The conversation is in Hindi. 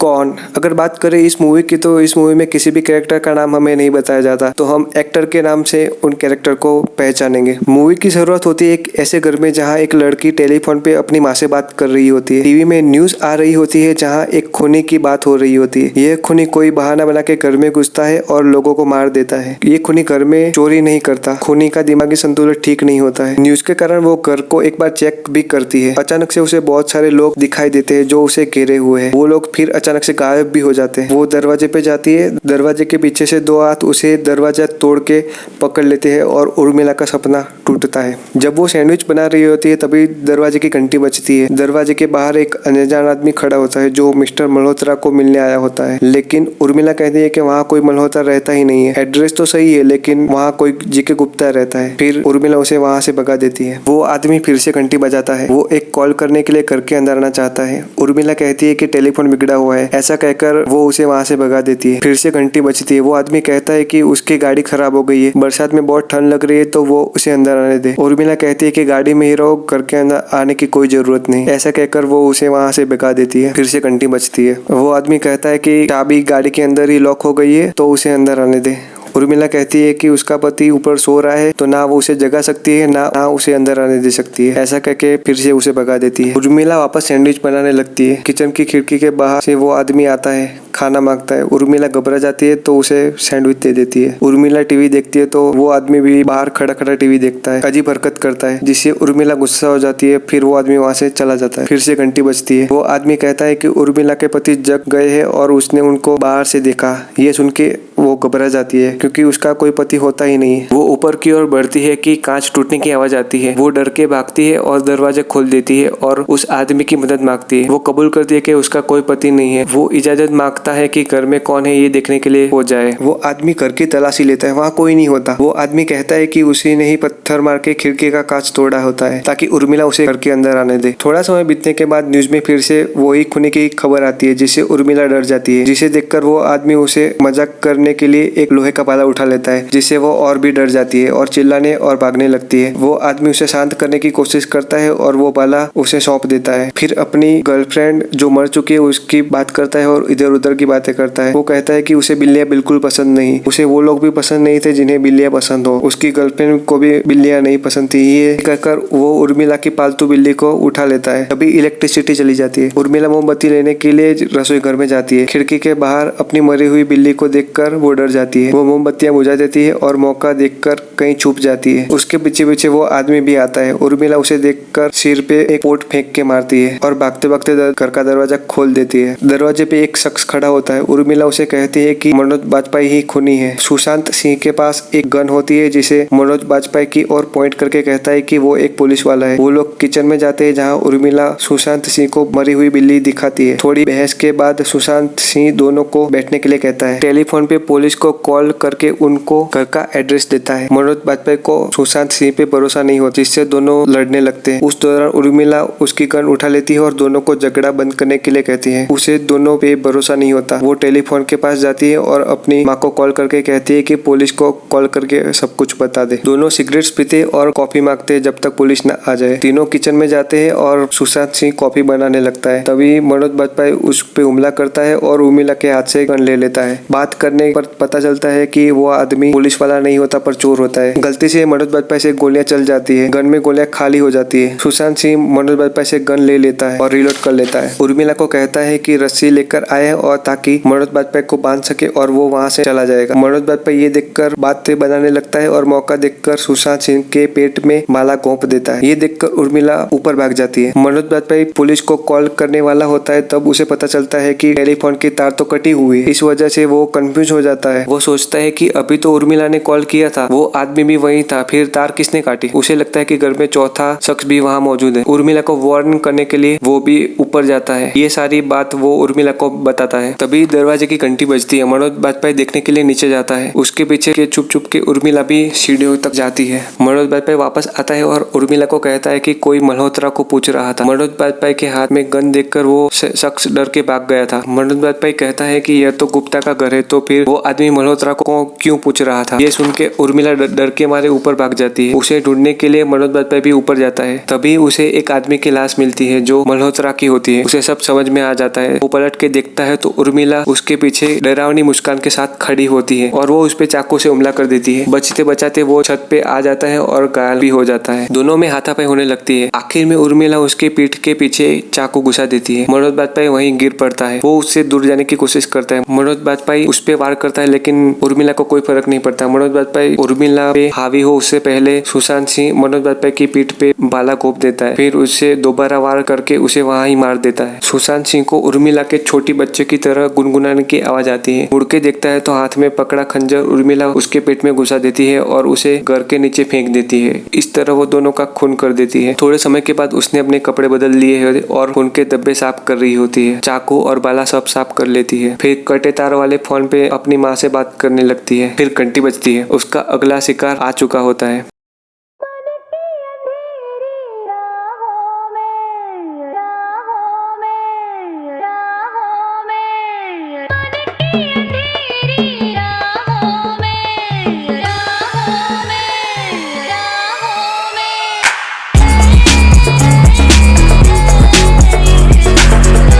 कौन? अगर बात करें इस मूवी की तो इस मूवी में किसी भी कैरेक्टर का नाम हमें नहीं बताया जाता, तो हम एक्टर के नाम से उन कैरेक्टर को पहचानेंगे। मूवी की शुरुआत होती है एक ऐसे घर में जहाँ एक लड़की टेलीफोन पे अपनी माँ से बात कर रही होती है। टीवी में न्यूज आ रही होती है जहाँ एक खूनी की बात हो रही होती है। यह खूनी कोई बहाना बना के घर में घुसता है और लोगों को मार देता है। ये खूनी घर में चोरी नहीं करता, खूनी का दिमागी संतुलन ठीक नहीं होता है। न्यूज के कारण वो घर को एक बार चेक भी करती है। अचानक से उसे बहुत सारे लोग दिखाई देते हैं जो उसे घेरे हुए हैं। वो लोग फिर अचानक से गायब भी हो जाते हैं। वो दरवाजे पे जाती है, दरवाजे के पीछे से दो हाथ उसे दरवाजा तोड़ के पकड़ लेते हैं और उर्मिला का सपना टूटता है। जब वो सैंडविच बना रही होती है तभी दरवाजे की घंटी बजती है। दरवाजे के बाहर एक अनजान आदमी खड़ा होता है जो मिस्टर मल्होत्रा को मिलने आया होता है, लेकिन उर्मिला कहती है कि वहाँ कोई मल्होत्रा रहता ही नहीं है। एड्रेस तो सही है लेकिन वहाँ कोई जीके गुप्ता रहता है। फिर उर्मिला उसे वहाँ से भगा देती है। वो आदमी फिर से घंटी बजाता है। वो एक कॉल करने के लिए घर के अंदर आना चाहता है। उर्मिला कहती है कि टेलीफोन बिगड़ा हुआ है। ऐसा कहकर वो उसे वहाँ से भगा देती है। फिर से घंटी बजती है। वो आदमी कहता है कि उसकी गाड़ी खराब हो गई है, बरसात में बहुत ठंड लग रही है तो वो उसे अंदर आने दे। उर्मिला कहती है कि गाड़ी में ही रहो, घर के अंदर आने की कोई जरूरत नहीं। ऐसा कहकर वो उसे वहाँ से भगा देती है। फिर से घंटी बजती है। वो आदमी कहता है कि चाबी गाड़ी के अंदर ही लॉक हो गई है तो उसे अंदर आने दे। उर्मिला कहती है कि उसका पति ऊपर सो रहा है तो ना वो उसे जगा सकती है ना उसे अंदर आने दे सकती है। ऐसा कहके फिर से उसे भगा देती है। उर्मिला वापस सैंडविच बनाने लगती है। किचन की खिड़की के बाहर से वो आदमी आता है, खाना मांगता है। उर्मिला घबरा जाती है तो उसे सैंडविच दे देती है। उर्मिला टीवी देखती है तो वो आदमी भी बाहर खड़ा खड़ा टीवी देखता है, अजीब हरकत करता है जिससे उर्मिला गुस्सा हो जाती है। फिर वो आदमी वहाँ से चला जाता है। फिर से घंटी बजती है। वो आदमी कहता है कि उर्मिला के पति जग गए हैं और उसने उनको बाहर से देखा। ये सुन के वो घबरा जाती है क्योंकि उसका कोई पति होता ही नहीं है। वो ऊपर की ओर बढ़ती है कि कांच टूटने की आवाज आती है। वो डर के भागती है और दरवाजा खोल देती है और उस आदमी की मदद मांगती है। वो कबूल करती है कि उसका कोई पति नहीं है। वो इजाजत मांगता है कि घर में कौन है ये देखने के लिए हो जाए। वो आदमी घर की तलाशी लेता है, वहाँ कोई नहीं होता। वो आदमी कहता है कि उसी ने ही पत्थर मार के खिड़की का कांच तोड़ा होता है ताकि उर्मिला उसे घर के अंदर आने दे। थोड़ा समय बीतने के बाद न्यूज में फिर से वही खूनी की खबर आती है जिससे उर्मिला डर जाती है, जिसे देखकर वो आदमी उसे मजाक करने के लिए एक लोहे का पाला उठा लेता है, जिससे वो और भी डर जाती है और चिल्लाने और भागने लगती है। वो आदमी उसे शांत करने की कोशिश करता है और वो पाला उसे सौंप देता है। फिर अपनी गर्लफ्रेंड जो मर चुकी है उसकी बात करता है और इधर उधर की बातें करता है। वो कहता है कि उसे बिल्लियां बिल्कुल पसंद नहीं, उसे वो लोग भी पसंद नहीं थे जिन्हें बिल्लियां पसंद हो। उसकी गर्लफ्रेंड को भी बिल्लियां नहीं पसंद थी। ये कहकर वो उर्मिला की पालतू बिल्ली को उठा लेता है। तभी इलेक्ट्रिसिटी चली जाती है। उर्मिला मोमबत्ती लेने के लिए रसोई घर में जाती है। खिड़की के बाहर अपनी मरी हुई बिल्ली को देखकर वो डर जाती है। वो मोमबत्तियां बुझा देती है और मौका देखकर कहीं छुप जाती है। उसके पीछे पीछे वो आदमी भी आता है। उर्मिला उसे देखकर सिर पे एक पोट फेंक के मारती है और भागते भागते घर का दरवाजा खोल देती है। दरवाजे पे एक शख्स खड़ा होता है। उर्मिला उसे कहती है कि मनोज बाजपेयी ही खूनी है। सुशांत सिंह के पास एक गन होती है जिसे मनोज बाजपेयी की ओर पॉइंट करके कहता है कि वो एक पुलिस वाला है। वो लोग किचन में जाते हैं जहाँ उर्मिला सुशांत सिंह को मरी हुई बिल्ली दिखाती है। थोड़ी बहस के बाद सुशांत सिंह दोनों को बैठने के लिए कहता है। टेलीफोन पे पुलिस को कॉल करके उनको घर का एड्रेस देता है। मनोज बाजपेयी को सुशांत सिंह पे भरोसा नहीं होता, जिससे दोनों लड़ने लगते हैं। उस दौरान उर्मिला उसकी गन उठा लेती है और दोनों को झगड़ा बंद करने के लिए कहती है। उसे दोनों पे भरोसा नहीं होता। वो टेलीफोन के पास जाती है और अपनी माँ को कॉल करके कहती है कि पुलिस को कॉल करके सब कुछ बता दे। दोनों सिगरेट्स पीते और कॉफी मांगते हैं जब तक पुलिस न आ जाए। तीनों किचन में जाते हैं और सुशांत सिंह कॉफी बनाने लगता है। तभी मनोज बाजपेयी उस पे हमला करता है और उर्मिला के हाथ से गन ले लेता है। बात करने पर पता चलता है कि वो आदमी पुलिस वाला नहीं होता पर चोर होता है। गलती से मनोज बाजपेयी से गोलियां चल जाती है। गन में गोलियां खाली हो जाती है। सुशांत सिंह मनोज बाजपेयी से गन ले लेता है और रिलोड कर लेता है। उर्मिला को कहता है कि रस्सी लेकर आए और ताकि मनोज बाजपेयी को बांध सके और वो वहाँ से चला जाएगा। मनोज बाजपेयी ये देखकर बातें बनाने लगता है और मौका देखकर सुशांत सिंह के पेट में माला घोंप देता है। ये देखकर उर्मिला ऊपर भाग जाती है। मनोज बाजपेयी पुलिस को कॉल करने वाला होता है, तब उसे पता चलता है कि टेलीफोन की तार तो कटी हुई है। इस वजह से वो कंफ्यूज हो जाता है। वो सोचता है कि अभी तो उर्मिला ने कॉल किया था, वो आदमी भी वही था, फिर तार किसने काटी। उसे लगता है कि घर में चौथा शख्स भी वहाँ मौजूद है। उर्मिला को वार्न करने के लिए वो भी ऊपर जाता है। ये सारी बात वो उर्मिला को बताता है। तभी दरवाजे की घंटी बजती है। मनोज बाजपेयी देखने के लिए नीचे जाता है। उसके पीछे के चुप चुप के उर्मिला भी सीढ़ियों तक जाती है। मनोज बाजपेयी वापस आता है और उर्मिला को कहता है कि कोई मल्होत्रा को पूछ रहा था। मनोज बाजपेयी के हाथ में गन देखकर वो शख्स डर के भाग गया था। मनोज बाजपेयी कहता है कि यह तो गुप्ता का घर है, तो फिर वो आदमी मल्होत्रा को क्यों पूछ रहा था। ये सुन के उर्मिला डर के मारे ऊपर भाग जाती है। उसे ढूंढने के लिए मनोज बाजपेयी भी ऊपर जाता है। तभी उसे एक आदमी की लाश मिलती है जो मल्होत्रा की होती है। उसे सब समझ में आ जाता है। वो पलट के देखता है तो उर्मिला उसके पीछे डरावनी मुस्कान के साथ खड़ी होती है और वो उस पे चाकू से हमला कर देती है। बचते बचाते वो छत पे आ जाता है और घायल भी हो जाता है। दोनों में हाथापाई होने लगती है। आखिर में उर्मिला उसके पीठ के पीछे चाकू घुसा देती है। मनोज बाजपेयी वहीं गिर पड़ता है। वो उससे दूर जाने की कोशिश करता है। मनोज बाजपेयी उस पे वार करता है लेकिन उर्मिला को कोई फर्क नहीं पड़ता। मनोज बाजपेयी उर्मिला पे हावी हो उससे पहले सुशांत सिंह मनोज बाजपेयी की पीठ पे भाला घोंप देता है, फिर उसे दोबारा वार करके उसे वहां ही मार देता है। सुशांत सिंह को उर्मिला के छोटी बच्चे की तरह गुनगुनाने की आवाज आती है। मुड़ के देखता है तो हाथ में पकड़ा खंजर उर्मिला उसके पेट में घुसा देती है और उसे घर के नीचे फेंक देती है। इस तरह वो दोनों का खून कर देती है। थोड़े समय के बाद उसने अपने कपड़े बदल लिए है और खून के धब्बे साफ कर रही होती है। चाकू और भाला सब साफ कर लेती है। फिर कटे तार वाले फोन पे अपनी माँ से बात करने लगती है। फिर घंटी बजती है। उसका अगला शिकार आ चुका होता है।